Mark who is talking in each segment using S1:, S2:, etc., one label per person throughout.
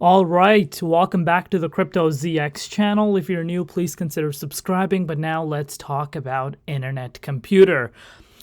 S1: All right, welcome back to the Crypto ZX channel. If you're new, please consider subscribing. But now let's talk about internet computer.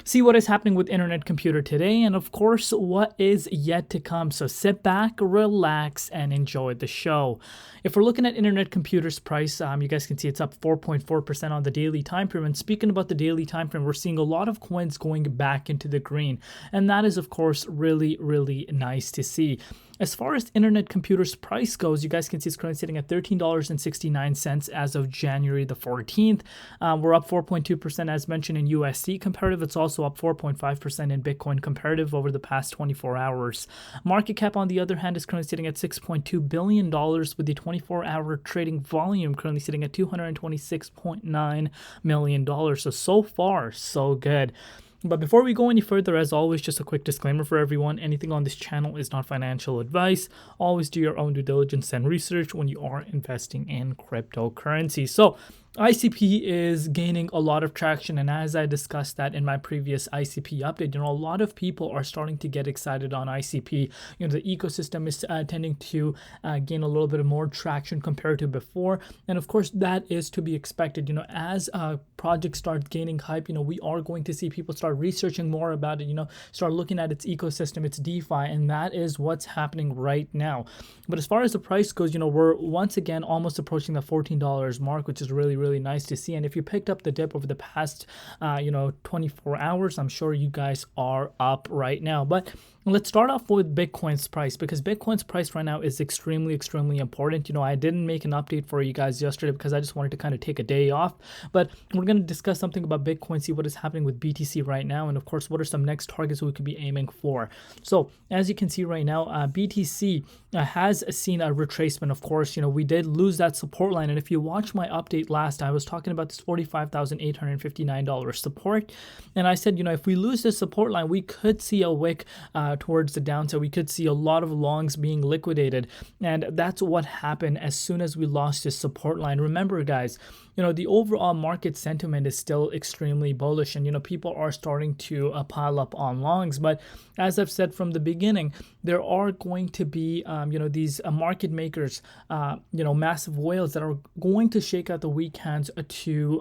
S1: See what is happening with internet computer today, and of course, what is yet to come. So sit back, relax, and enjoy the show. If we're looking at internet computer's price, you guys can see it's up 4.4% on the daily time frame. And speaking about the daily time frame, we're seeing a lot of coins going back into the green, and that is, of course, really, really nice to see. As far as internet computer's price goes, you guys can see it's currently sitting at $13.69 as of January the 14th. We're up 4.2% as mentioned in USD comparative. It's also up 4.5% in Bitcoin comparative over the past 24 hours. Market cap, on the other hand, is currently sitting at $6.2 billion with the 24-hour trading volume currently sitting at $226.9 million. So far, so good. But before we go any further, as always, just a quick disclaimer for everyone. Anything on this channel is not financial advice. Always do your own due diligence and research when you are investing in cryptocurrency. So ICP is gaining a lot of traction, and as I discussed that in my previous ICP update, a lot of people are starting to get excited on ICP. The ecosystem is tending to gain a little bit of more traction compared to before, and of course that is to be expected. As projects start gaining hype, we are going to see people start researching more about it, start looking at its ecosystem, its DeFi, and that is what's happening right now. But as far as the price goes, we're once again almost approaching the $14 mark, which is really nice to see. And if you picked up the dip over the past 24 hours, I'm sure you guys are up right now. But let's start off with Bitcoin's price, because Bitcoin's price right now is extremely important. I didn't make an update for you guys yesterday because I just wanted to kind of take a day off, but we're going to discuss something about Bitcoin, see what is happening with BTC right now, and of course what are some next targets we could be aiming for. So as you can see right now, BTC has seen a retracement. Of course, we did lose that support line, and if you watch my update last, I was talking about this $45,859 support, and I said, if we lose this support line, we could see a wick towards the downside. We could see a lot of longs being liquidated, and that's what happened as soon as we lost this support line. Remember, guys, the overall market sentiment is still extremely bullish, and people are starting to pile up on longs. But as I've said from the beginning, there are going to be these market makers, massive whales that are going to shake out the weak hands to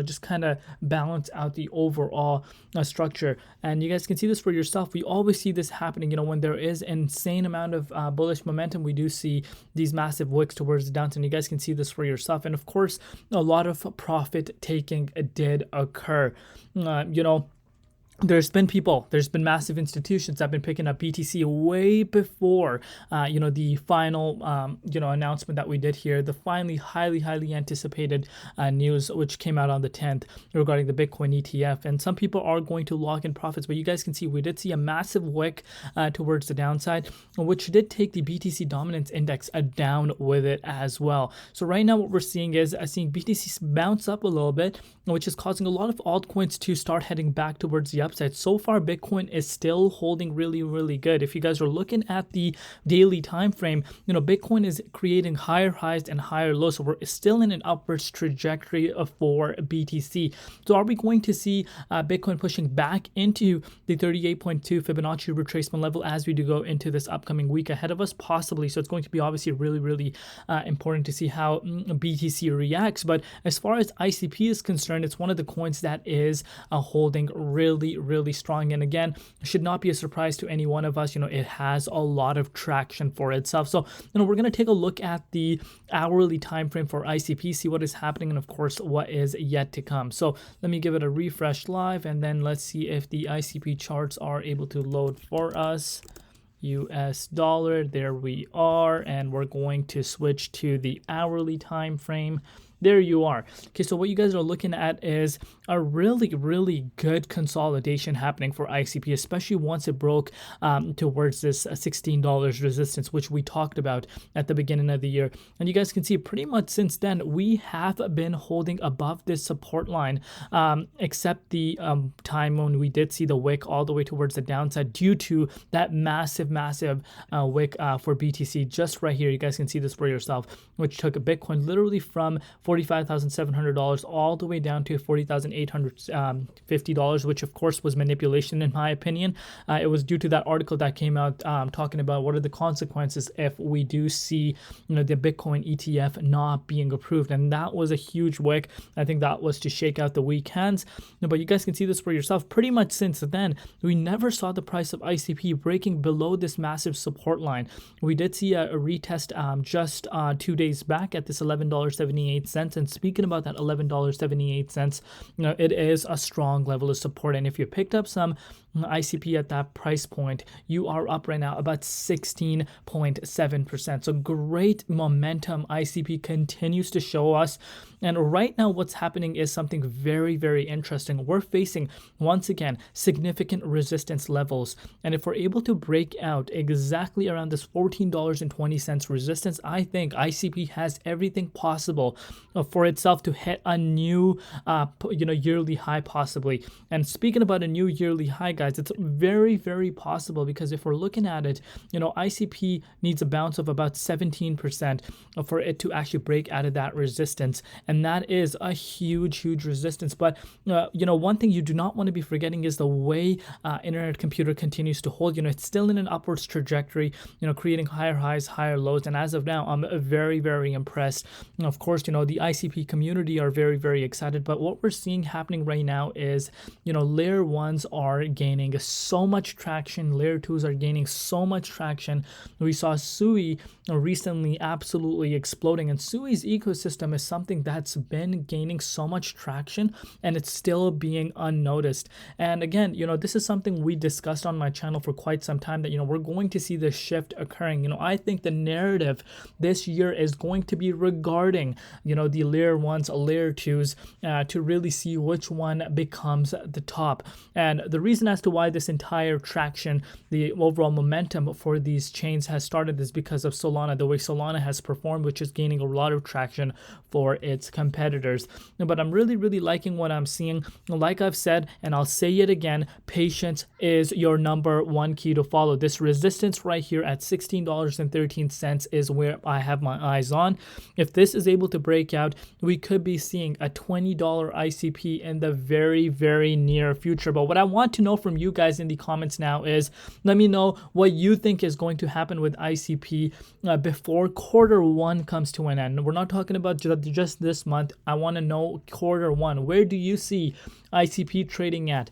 S1: just kind of balance out the overall structure. And you guys can see this for yourself. We always see this happening. When there is insane amount of bullish momentum, we do see these massive wicks towards the downside. And you guys can see this for yourself. And of course, a lot of profit taking did occur. There's been massive institutions that have been picking up BTC way before, the final, announcement that we did here, the finally highly anticipated news, which came out on the 10th regarding the Bitcoin ETF. And some people are going to lock in profits, but you guys can see we did see a massive wick towards the downside, which did take the BTC dominance index down with it as well. So right now what we're seeing is seeing BTC bounce up a little bit, which is causing a lot of altcoins to start heading back towards the upside. So far, Bitcoin is still holding really good. If you guys are looking at the daily time frame, Bitcoin is creating higher highs and higher lows. So we're still in an upwards trajectory for BTC. So are we going to see Bitcoin pushing back into the 38.2 Fibonacci retracement level as we do go into this upcoming week ahead of us? Possibly. So it's going to be obviously really important to see how BTC reacts. But as far as ICP is concerned, it's one of the coins that is holding really strong, and again, should not be a surprise to any one of us. It has a lot of traction for itself. So we're going to take a look at the hourly time frame for ICP, see what is happening, and of course what is yet to come. So let me give it a refresh live, and then let's see if the ICP charts are able to load for us. US dollar, there we are, and we're going to switch to the hourly time frame. There you are. Okay, so what you guys are looking at is a really good consolidation happening for ICP, especially once it broke towards this $16 resistance, which we talked about at the beginning of the year. And you guys can see pretty much since then, we have been holding above this support line, except the time when we did see the wick all the way towards the downside due to that massive wick for BTC just right here. You guys can see this for yourself, which took Bitcoin literally from $45,700 all the way down to $40,850, which of course was manipulation in my opinion. It was due to that article that came out talking about what are the consequences if we do see the Bitcoin ETF not being approved, and that was a huge wick. I think that was to shake out the weak hands. But you guys can see this for yourself. Pretty much since then, we never saw the price of ICP breaking below this massive support line. We did see a retest just 2 days back at this $11.78. And speaking about that $11.78, it is a strong level of support. And if you picked up some ICP at that price point, you are up right now about 16.7%. So great momentum ICP continues to show us. And right now what's happening is something very, very interesting. We're facing, once again, significant resistance levels. And if we're able to break out exactly around this $14.20 resistance, I think ICP has everything possible for itself to hit a new yearly high possibly. And speaking about a new yearly high, guys, it's very, very possible, because if we're looking at it, ICP needs a bounce of about 17% for it to actually break out of that resistance. And that is a huge, huge resistance. But, one thing you do not want to be forgetting is the way Internet Computer continues to hold. It's still in an upwards trajectory, creating higher highs, higher lows. And as of now, I'm very, very impressed. And of course, the ICP community are very, very excited. But what we're seeing happening right now is, layer ones are gaining so much traction. Layer twos are gaining so much traction. We saw Sui recently absolutely exploding, and Sui's ecosystem is something that's been gaining so much traction, and it's still being unnoticed. And again, this is something we discussed on my channel for quite some time, that we're going to see this shift occurring. I think the narrative this year is going to be regarding the layer ones, layer twos, to really see which one becomes the top. And the reason as to why this entire traction, the overall momentum for these chains has started, is because of Solana, the way Solana has performed, which is gaining a lot of traction for its competitors. But I'm really, really liking what I'm seeing. Like I've said, and I'll say it again, patience is your number one key to follow. This resistance right here at $16.13 is where I have my eyes on. If this is able to break out, we could be seeing a $20 ICP in the very, very near future. But what I want to know from you guys in the comments now is, let me know what you think is going to happen with ICP before quarter one comes to an end. We're not talking about just this month. I want to know quarter one. Where do you see ICP trading at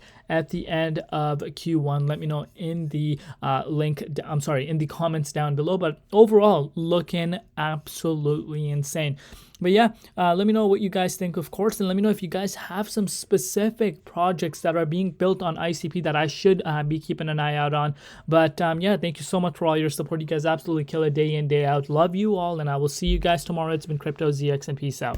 S1: the end of Q1? Let me know in the in the comments down below. But overall, looking absolutely insane. But yeah, let me know what you guys think, of course, and let me know if you guys have some specific projects that are being built on ICP that I should be keeping an eye out on. But yeah, thank you so much for all your support. You guys absolutely kill it day in, day out. Love you all, and I will see you guys tomorrow. It's been Crypto ZX, and peace out.